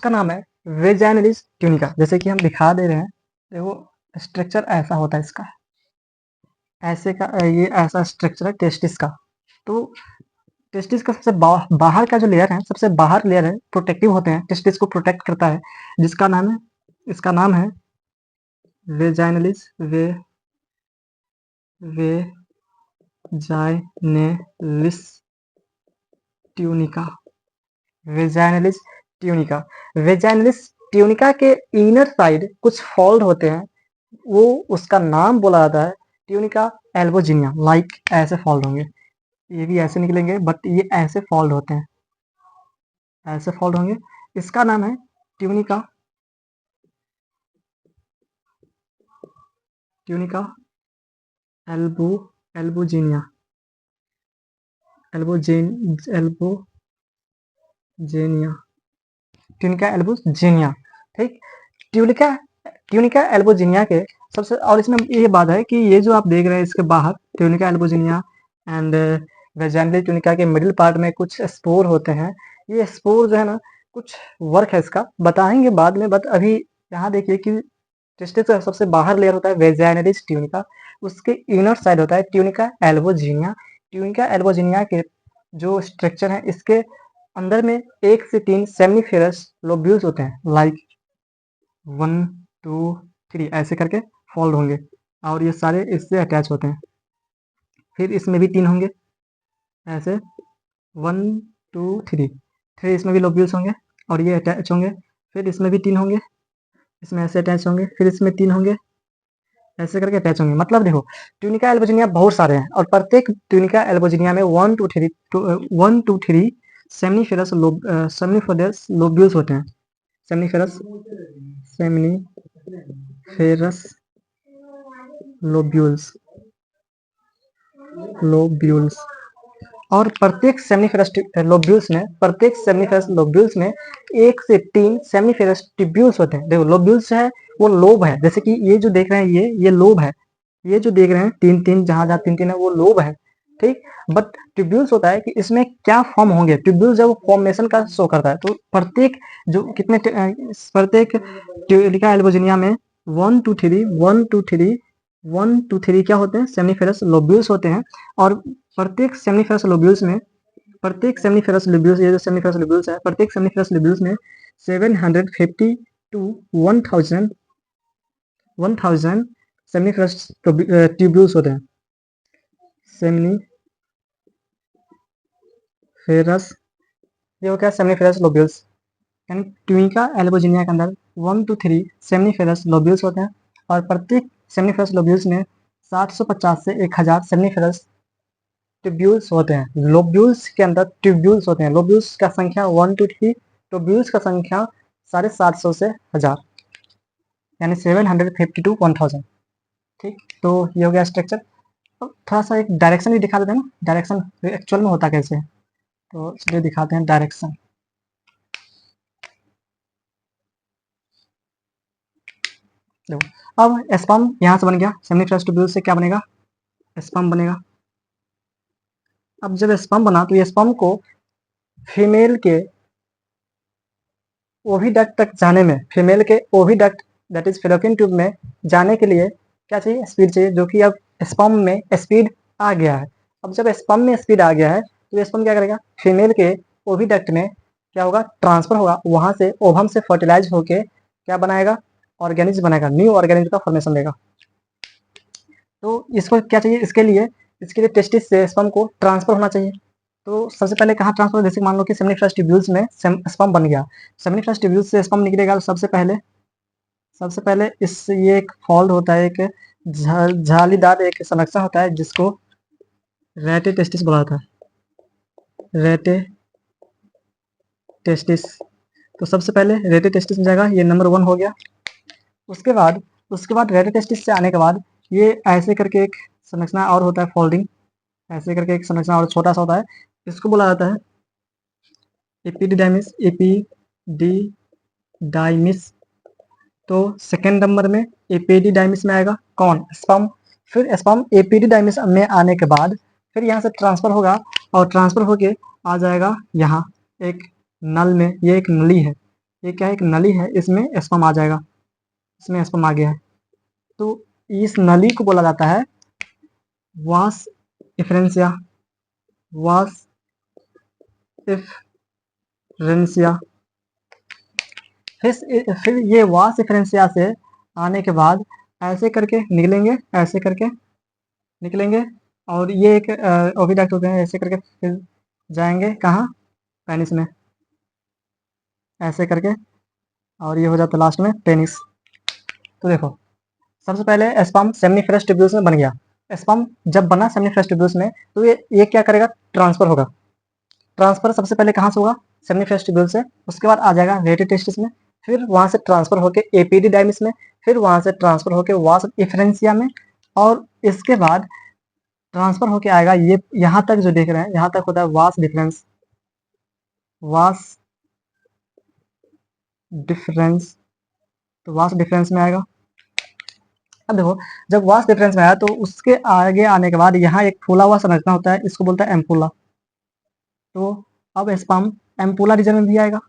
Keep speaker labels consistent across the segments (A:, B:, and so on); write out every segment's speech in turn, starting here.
A: उसका नाम है वेजाइनलिस ट्यूनिका। जैसे कि हम दिखा दे रहे हैं, देखो स्ट्रक्चर ऐसा होता है इसका, ऐसे का ये ऐसा स्ट्रक्चर है टेस्टिस का। तो टेस्टिस का सबसे बाहर का जो लेयर है, सबसे बाहर लेयर है, प्रोटेक्टिव होते हैं, टेस्टिस को प्रोटेक्ट करता है, जिसका नाम है, इसका नाम है vaginalis vaginalis tunica. Vaginalis tunica, vaginalis tunica के इनर साइड कुछ फोल्ड होते हैं, वो उसका नाम बोला जाता है ट्यूनिका एल्बोजिनिया। लाइक ऐसे फोल्ड होंगे, ये भी ऐसे निकलेंगे, बट ये ऐसे फोल्ड होते हैं, ऐसे फोल्ड होंगे। इसका नाम है ट्यूनिका एल्बो एल्बोजिनिया एल्बोजेनिया ट्यूनिका एल्बोजिनिया। ठीक, ट्यूनिका ट्यूनिका एल्बोजिनिया के सबसे, और इसमें ये बात है कि ये जो आप देख रहे हैं इसके बाहर ट्यूनिका एल्बोजिनिया एंड वेजाइनली ट्यूनिका के मिडिल पार्ट में कुछ स्पोर होते हैं। ये स्पोर जो है ना, कुछ वर्क है इसका, बताएंगे बाद में, बट अभी यहाँ देखिए कि टेस्टिस का सबसे बाहर लेयर होता है वेजाइनलिस ट्यूनिका, उसके इनर साइड होता है ट्यूनिका एल्बोजिनिया। ट्यूनिका एल्बोजिनिया के जो स्ट्रक्चर है, इसके अंदर में 1 से 3 सेमिनिफेरस लोब्यूल्स होते हैं, लाइक 1 2 3 ऐसे करके फोल्ड होंगे, और ये सारे इससे अटैच होते हैं। फिर इसमें भी 3 होंगे ऐसे, 1 2 3, फिर इसमें भी लोब्यूल्स होंगे और ये अटैच होंगे। फिर इसमें भी 3 होंगे, इसमें ऐसे अटैच होंगे, फिर इसमें 3 होंगे, ऐसे करके अटैच होंगे। मतलब देखो ट्यूनिका एल्बोजिनिया बहुत सारे हैं, और प्रत्येक ट्यूनिका एल्बोजिनिया में 1 2 3 सेमिनिफेरस लोब्यूल्स होते हैं। सेमिनिफेरस लोब्यूल्स, और प्रत्येक सेमिनिफेरस लोब्यूल्स में 1 से 3 सेमिनिफेरस ट्यूब्यूल्स होते हैं। देखो लोब्यूल्स है वो लोब है, जैसे कि ये जो देख रहे हैं ये लोब है, ये जो देख रहे हैं 3 जहां 3 है वो लोब है। ठीक, बट ट्यूब्यूल्स होता है कि इसमें क्या फॉर्म होंगे, ट्यूब्यूल्स जब फॉर्मेशन का शो करता है, तो प्रत्येक जो कितने प्रत्येक ट्यूनिका एल्बोजिनिया में 1 2 3 क्या होते हैं, सेमिनिफेरस लोब्यूल्स होते हैं। और प्रत्येक सेमिनिफेरस लोब्यूल्स में, प्रत्येक सेमिनिफेरस लोब्यूल्स, ये जो सेमिनिफेरस लोब्यूल्स है, प्रत्येक सेमिनिफेरस लोब्यूल्स में 750 टू 1000 सेमिनिफेरस ट्यूब्यूल्स होते हैं। सेमिनिफेरस, ये हो गया सेमिनिफेरस लोब्यूल्स, यानी ट्यूनिका एल्बोजिनिया के अंदर 1 2 3 सेमिनिफेरस लोब्यूल्स होते हैं, और प्रत्येक सेमिनिफेरस लोब्यूल्स में 750 से 1000 सेमिनिफेरस ट्यूब्यूल्स होते हैं। लोब्यूल्स के अंदर ट्यूब्यूल्स होते हैं, लोब्यूल्स का संख्या 1 2 3, ट्यूब्यूल्स का संख्या 750 से 1000, यानी 750 टू 1000। ठीक, तो ये हो गया स्ट्रक्चर। तो थोड़ा सा एक डायरेक्शन भी दिखा देते हैं ना, डायरेक्शन एक्चुअल में होता कैसे है, तो चलिए दिखाते हैं डायरेक्शन। देखो अब स्पर्म यहाँ से बन गया, सेमिनिफेरस ट्यूब्यूल से क्या बनेगा, स्पर्म बनेगा। अब जब स्पर्म बना तो ये स्पर्म को फीमेल के ओविडक्ट तक जाने में, फीमेल के oviduct that is fallopian tube में जाने के लिए क्या चाहिए, स्पीड चाहिए, जो कि अब स्पर्म में स्पीड आ गया है। अब जब स्पर्म में स्पीड आ गया है तो स्पर्म क्या करेगा, फीमेल के ओविडक्ट में क्या होगा, ट्रांसफर होगा, वहां से ओवम से फर्टिलाइज होके क्या बनाएगा, ऑर्गेनिज्म बनाएगा, न्यू ऑर्गेनिज्म का फॉर्मेशन देगा। तो इसको क्या चाहिए, इसके लिए टेस्टिस से स्पर्म को ट्रांसफर होना चाहिए। तो सबसे पहले कहाँ ट्रांसफर, जैसे मान लो कि सेमिनिफेरस ट्यूब्यूल्स में स्पर्म बन गया, सेमिनिफेरस ट्यूब्यूल्स से स्पर्म निकलेगा, तो सबसे पहले इस ये एक फोल्ड होता है, एक झालीदार एक संरचना होता है, जिसको रेटे टेस्टिस बोला जाता है, रेटे टेस्टिस। तो सबसे पहले रेटे टेस्टिस में जाएगा, ये नंबर 1 हो गया। उसके बाद रेटे टेस्टिस से आने के बाद ये ऐसे करके एक संरचना और होता है, फोल्डिंग, ऐसे करके एक संरचना और छोटा सा होता है, इसको बोला जाता है एपिडिडाइमिस। तो सेकेंड नंबर में एपिडिडाइमिस में आएगा कौन, स्पर्म। फिर स्पर्म एपिडिडाइमिस में आने के बाद फिर यहाँ से ट्रांसफर होगा, और ट्रांसफर होके आ जाएगा यहाँ एक नल में, ये एक नली है, ये क्या है, एक नली है, इसमें स्पर्म आ जाएगा, इसमें स्पर्म आ गया है, तो इस नली को बोला जाता है वास इफरेंसिया, वास इफरेंसिया। फिर ये वास इफरेंसिया से आने के बाद ऐसे करके निकलेंगे, ऐसे करके निकलेंगे, और ये एक ओविडक्ट होते हैं, ऐसे करके फिर जाएंगे कहाँ, पेनिस में, ऐसे करके, और ये हो जाता है लास्ट में पेनिस। तो देखो, सबसे पहले स्पर्म सेमिनिफरस ट्यूब्यूल्स में बन गया। स्पर्म जब बना सेमिनिफरस ट्यूब्यूल्स में, तो ये क्या करेगा, ट्रांसफर होगा। ट्रांसफर सबसे पहले कहाँ से होगा, सेमिनिफरस ट्यूब्यूल से, उसके बाद आ जाएगा रेडी टेस्टिस में, फिर वहां से ट्रांसफर होके एपिडिडाइमिस में, फिर वहां से ट्रांसफर होके वास इफरेंसिया में, और इसके बाद ट्रांसफर होके आएगा, ये यहाँ तक जो देख रहे हैं, यहाँ तक होता है वास डिफरेंस, वास डिफरेंस, तो वास डिफरेंस में आएगा। अब देखो, जब वास डिफरेंस में आया तो उसके आगे आने के बाद यहाँ एक फूला हुआ संरचना होता है, इसको बोलता है एम्पुला। तो अब स्पर्म एम्पुला रीजन में भी आएगा।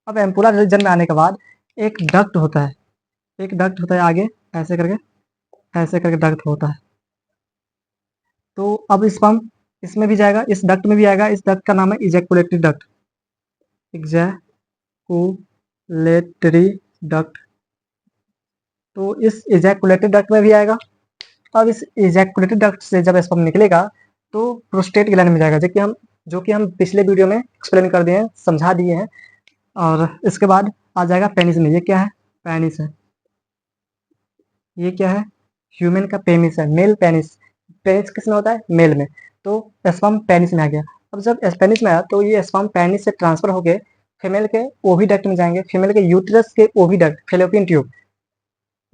A: अब एम्पुला रीजन में आने के बाद एक डक्ट होता है, एक डक्ट होता है आगे, ऐसे करके, ऐसे करके डक्ट होता है। तो अब स्पर्म इसमें भी जाएगा, इस डक्ट में भी आएगा, इस डक्ट का नाम है इजैकुलेटरी डक्ट, इजैकुलेटरी डक्ट। तो इस इजैकुलेटरी डक्ट में भी आएगा। अब इस इजैकुलेटरी डक्ट से जब स्पर्म निकलेगा तो प्रोस्टेट ग्लैंड में जाएगा, जो कि हम पिछले वीडियो में एक्सप्लेन कर दिए हैं, समझा दिए हैं। और इसके बाद आ जाएगा पेनिस में। ये क्या है, पेनिस है, ये क्या है, ह्यूमन का पेनिस है, मेल पेनिस। पेनिस किस में होता है, मेल में। तो स्पर्म पेनिस में आ गया। अब जब पेनिस में आया तो ये स्पर्म पेनिस से ट्रांसफर होके फीमेल के ओविडक्ट में जाएंगे, फीमेल के यूट्रस के ओविडक्ट, फेलोपियन ट्यूब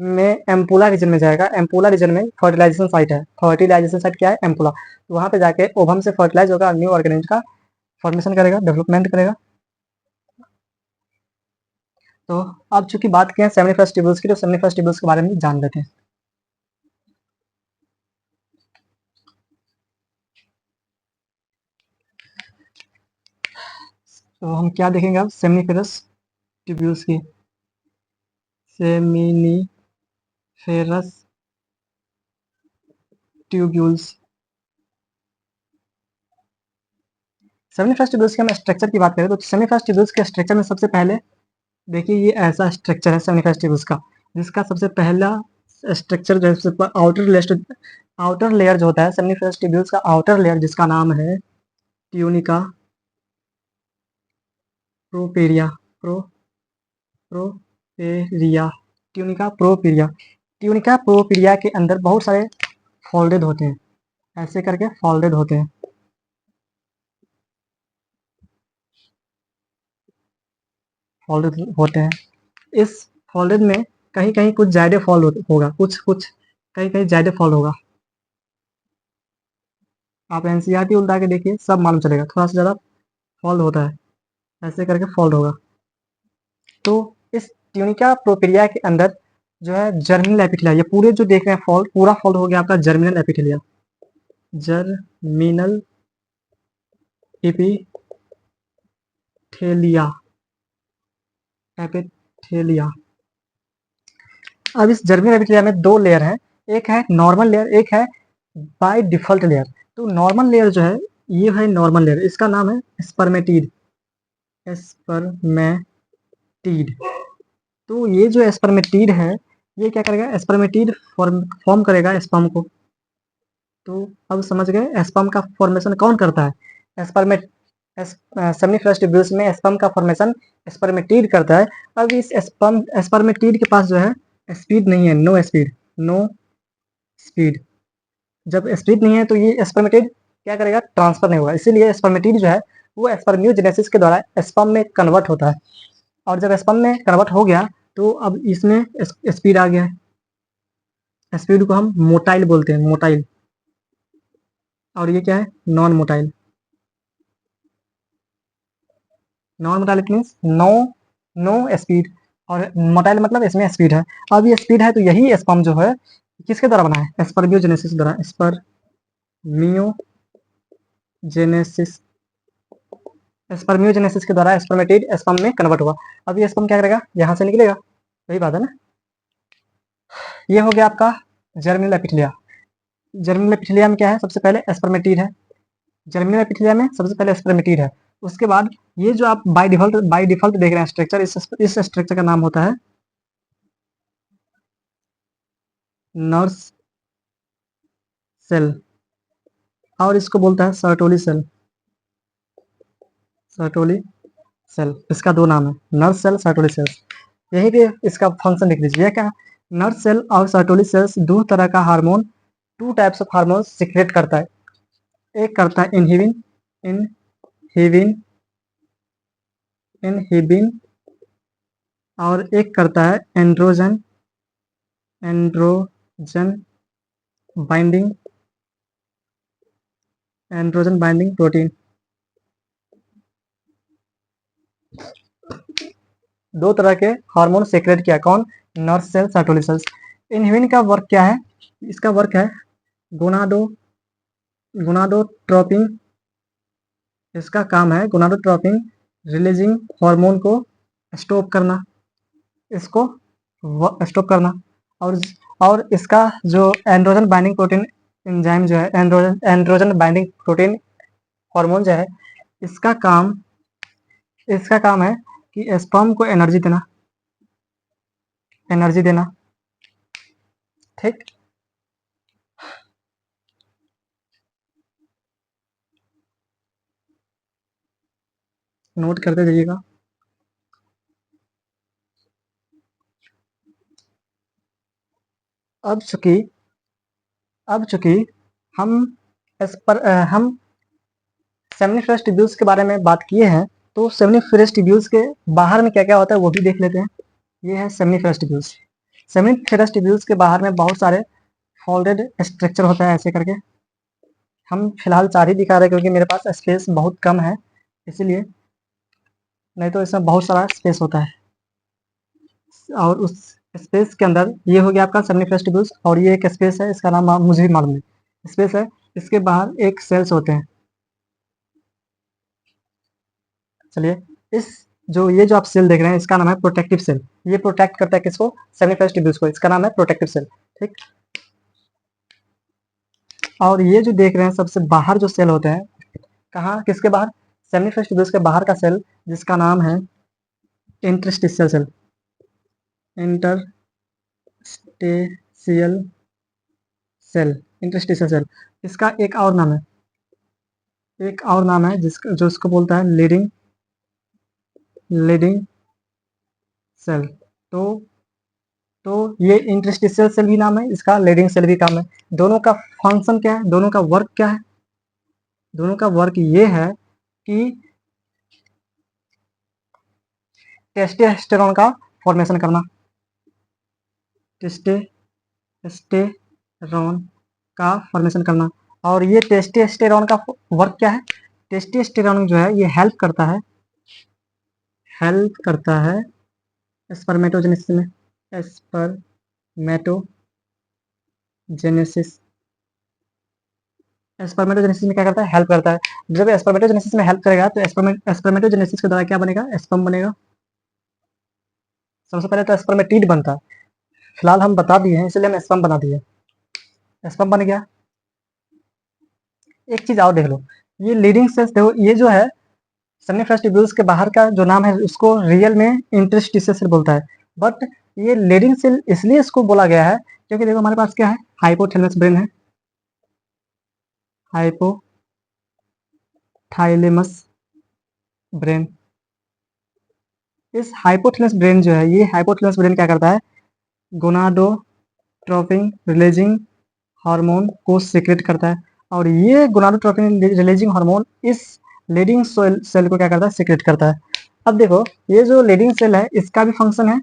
A: में एम्पुला रीजन में जाएगा। एम्पुला रीजन में फर्टिलाइजेशन साइट है, फर्टिलाइजेशन साइट क्या है, एम्पुला। तो वहां पे जाके ओवम से फर्टिलाइज होगा, न्यू ऑर्गेनिज का फॉर्मेशन करेगा, डेवलपमेंट करेगा। तो अब चूंकि बात की है सेमिनिफरस ट्यूब्यूल्स की, तो सेमिनिफरस ट्यूब्यूल्स के बारे में जान लेते हैं। तो हम क्या देखेंगे अब सेमिनिफरस ट्यूब्यूल्स की, सेमिनिफेरस ट्यूब्यूल्स। सेमिनिफरस ट्यूब्यूल्स के हम स्ट्रक्चर की बात करें तो सेमिनिफरस ट्यूब्यूल्स के स्ट्रक्चर में सबसे पहले देखिए, ये ऐसा स्ट्रक्चर है सेमिनिफरस ट्यूब्यूल्स का, जिसका सबसे पहला स्ट्रक्चर जो है आउटर लेयर जो होता है सेमिनिफरस ट्यूब्यूल्स का आउटर लेयर, जिसका नाम है tunica propria, propria, tunica propria. Tunica propria के अंदर बहुत सारे फोल्डेड होते हैं, ऐसे करके फोल्डेड होते हैं, फोल्डेड होते हैं। इस फोल्डेड में कहीं कहीं कुछ जायडे फॉल होगा, कुछ कुछ कहीं कहीं जायडे फॉल होगा। आप एनसीईआरटी उल्टा के देखिए, सब मालूम चलेगा, थोड़ा सा ज़्यादा फॉल्ड होता है, ऐसे करके फॉल्ड होगा। तो इस ट्यूनिका प्रोपेरिया के अंदर जो है जर्मिनल एपिथेलिया, ये पूरे जो देख रहे हैं फॉल्ड, पूरा फॉल्ड हो गया आपका germinal epithelia, germinal epithelia, epithelia. अब इस जर्मिनल एपिथेलिया में दो लेयर हैं, एक है नॉर्मल लेयर, एक है बाय डिफॉल्ट लेयर। तो नॉर्मल लेयर जो है, ये है नॉर्मल लेयर, इसका नाम है स्पर्मेटिड, स्पर्मेटिड। तो ये जो स्पर्मेटिड है, ये क्या करेगा, स्पर्मेटिड फॉर्म करेगा स्पर्म को। तो अब समझ गए स्पर्म का फॉर्मेशन कौन करता है, स्पर्मेट सेमिनिफरस ट्यूब्यूल्स में स्पर्म का फॉर्मेशन स्पर्मेटिड करता है। अब इस स्पर्मेटिड के पास जो है स्पीड नहीं है, नो स्पीड, नो स्पीड। जब स्पीड नहीं है तो ये स्पर्मेटिड क्या करेगा, ट्रांसफर नहीं होगा, इसीलिए स्पर्मेटिड जो है वो स्पर्मियोजेनेसिस के द्वारा स्पर्म में कन्वर्ट होता है। और जब स्पर्म में कन्वर्ट हो गया तो अब इसमें स्पीड आ गया है, स्पीड को हम मोटाइल बोलते हैं, मोटाइल। और ये क्या है, non motile. Non motile means no, no speed, और मोटाइल मतलब इसमें स्पीड है। अब ये स्पीड है तो यही स्पर्म जो है किसके द्वारा बना है, स्पर्मियोजेनेसिस द्वारा, स्पर्मियोजेनेसिस स्पर्मियोजेनेसिस के द्वारा स्पर्मेटिड स्पर्म में कन्वर्ट हुआ। अब ये स्पर्म क्या करेगा, यहाँ से निकलेगा, वही बात है ना। ये हो गया आपका जर्मिनल एपिथेलिया। जर्मिनल एपिथेलिया में क्या है, सबसे पहले स्पर्मेटिड है। जर्मिनल एपिथेलिया में सबसे पहले स्पर्मेटिड है। उसके बाद ये जो आप बाय डिफॉल्ट देख रहे हैं स्ट्रक्चर, इस स्ट्रक्चर का नाम होता है नर्स सेल, और इसको बोलता है सर्टोली सेल। सर्टोली सेल, इसका दो नाम है, नर्स सेल, सर्टोली सेल। यहीं पे इसका फंक्शन लिख लीजिए, क्या नर्स सेल और सर्टोली सेल्स दो तरह का hormone, two types of hormone secrete करता है। एक करता है इनहिबिन इनहिबिन इनहिबिन और एक करता है androgen androgen binding androgen binding protein. दो तरह के हार्मोन सेक्रेट किया, कौन, nurse cell, Sertoli cells. Inhibin का वर्क क्या है, इसका वर्क है गोनाडोट्रोपिन। इसका काम है गोनाडोट्रोपिन रिलीजिंग हार्मोन को स्टॉप करना, इसको स्टॉप करना। और इसका जो एंड्रोजन बाइंडिंग प्रोटीन एंजाइम जो है, एंड्रोजन बाइंडिंग प्रोटीन हार्मोन जो है, इसका काम है कि स्पर्म को एनर्जी देना, ठीक। नोट करते जाइएगा। अब चूंकि हम सेमिनिफरस ट्यूब्यूल्स के बारे में बात किए हैं, तो सेमिनिफरस ट्यूब्यूल्स के बाहर में क्या क्या होता है वो भी देख लेते हैं। ये है सेमिनिफरस ट्यूब्यूल्स। सेमिनिफरस ट्यूब्यूल्स के बाहर में बहुत सारे फोल्डेड स्ट्रक्चर होता है ऐसे करके। हम फिलहाल 4 ही दिखा रहे हैं क्योंकि मेरे पास स्पेस बहुत कम है, इसीलिए, नहीं तो इसमें बहुत सारा स्पेस होता है। और उस स्पेस के अंदर ये हो गया आपका सेमिनिफरस ट्यूब्यूल्स, और ये एक स्पेस है, इसका नाम मुझे भी मालूम है, स्पेस है। इसके बाहर एक सेल्स होते हैं। चलिए, ये जो आप सेल देख रहे हैं, इसका नाम है प्रोटेक्टिव सेल। ये प्रोटेक्ट करता है किसको, सेमिनिफरस ट्यूब्यूल्स को, इसका नाम है प्रोटेक्टिव सेल, ठीक। और ये जो देख रहे हैं सबसे बाहर जो सेल होते हैं, कहाँ, किसके बाहर, सेमिनिफरस ट्यूब्यूल्स के बाहर का सेल, जिसका नाम है interstitial cell. Interstitial cell, interstitial cell. इसका एक और नाम है, जो इसको बोलता है लीडिंग सेल। तो ये इंटरस्टिशियल सेल भी नाम है इसका, लीडिंग सेल भी काम है। दोनों का फंक्शन क्या है, दोनों का वर्क क्या है, दोनों का वर्क ये है कि टेस्टोस्टेरोन का फॉर्मेशन करना। टेस्टोस्टेरोन का फॉर्मेशन करना। और ये टेस्टोस्टेरोन का वर्क क्या है, टेस्टोस्टेरोन जो है ये हेल्प करता है स्पर्मेटोजेनेसिस में, स्पर्मेटोजेनेसिस स्पर्मेटोजेनेसिस में क्या करता है, हेल्प करता है। जब स्पर्मेटोजेनेसिस में हेल्प करेगा तो स्पर्मेटोजेनेसिस के द्वारा क्या बनेगा, स्पर्म बनेगा। सबसे पहले तो स्पर्मेटिड बनता है, फिलहाल हम बता दिए हैं इसलिए हम स्पर्म बना दिए, स्पर्म बन गया। एक चीज और देख लो, ये लीडिंग सेल्स देखो, ये जो है सेमिनिफरस ट्यूब्यूल्स के बाहर का जो नाम है उसको रियल में इंटरस्टिशियल सेल बोलता है, बट ये लीडिंग सेल इसलिए इसको बोला गया है क्योंकि देखो हमारे पास क्या है, हाइपोथैलेमस ब्रेन है, हाइपोथाइलेमस ब्रेन। इस हाइपोथैलेमस ब्रेन जो है, ये हाइपोथैलेमस ब्रेन क्या करता है, गोनाडोट्रोपिन रिलीजिंग हार्मोन को सीक्रेट करता है। और ये गोनाडोट्रोपिन रिलीजिंग हार्मोन इस लीडिंग सेल को क्या करता है, सीक्रेट करता है। अब देखो, ये जो लीडिंग सेल है इसका भी फंक्शन है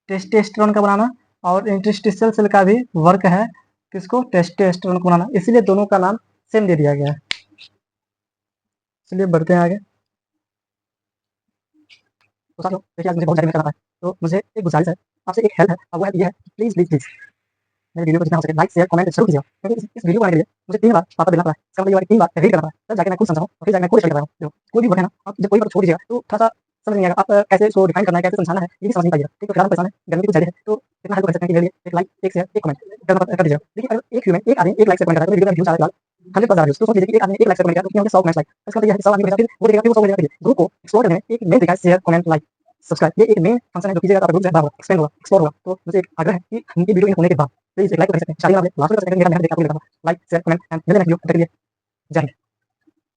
A: टेस्टोस्टेरोन का बनाना, और इंटरस्टिशियल सेल का भी वर्क है किसको, टेस्टोस्टेरोन को बनाना, इसीलिए दोनों का नाम सेम दे दिया गया है। चलिए बढ़ते हैं आगे। तो साथियों देखिए, आज मुझे बहुत ज़्यादा मेहनत करना है, तो मुझे एक गुजारिश है, आपसे एक हेल्प है, और वो हेल्प ये है, प्लीज़ प्लीज़ प्लीज़ मेरे वीडियो को जितना हो सके लाइक शेयर कमेंट जरूर कीजिएगा, क्योंकि इस वीडियो को बनाने के लिए मुझे 3 बार पापा बेलना पड़ा है। इसका मतलब ये हुआ कि 3 बार रीड करना पड़ा, तब जाके मैं खुद समझा हूँ और फिर जाके मैं खुद स्टडी कर रहा हूँ। देखो कोई भी वर्ड है ना, आप जब कोई वर्ड छोड़ दीजिएगा तो थोड़ा-सा समझ नहीं आएगा। आप कैसे इसको डिफाइन करना है, कैसे समझाना है, ये भी समझ नहीं पाइएगा। ठीक है, फिलहाल हम परेशान हैं, गर्मी भी कुछ ज़्यादा है, तो इतना हेल्प कर सकते हैं कि मेरे लिए एक लाइक, एक शेयर, एक कमेंट करना कर दीजिएगा। देखिए अगर एक ह्यूमन, एक आदमी एक लाइक से कमेंट करता है तो वीडियो में व्यूज़ आ रहा है फिलहाल 100 प्लस आ रहा है। तो सोच लीजिए कि एक आदमी एक लाइक से कमेंट किया तो उसने हो गया 100 कमेंट्स लाइक। इसका मतलब ये है कि 100 आदमी को फिर वो देखेगा, फिर वो 100 को देखेगा। ग्रुप को एक्सप्लोर करने में एक मेन तरीका है शेयर, कमेंट, लाइक, सब्सक्राइब। ये एक मेन फंक्शन है जो कीजिएगा तो आपका ग्रुप जो है बड़ा होगा, एक्सपेंड होगा, एक्सप्लोर होगा। तो मुझे एक आग्रह है कि इनकी वीडियो इन होने के बाद प्लीज़ एक लाइक तो कर सकते हैं। स्टार्टिंग में आपने लास्ट में कर सकते हैं, मेरा मेहनत देख के आपको मिल रहा था। लाइक, शेयर, कमेंट एंड मिलते हैं नेक्स्ट वीडियो। तब तक के लिए जय हिंद।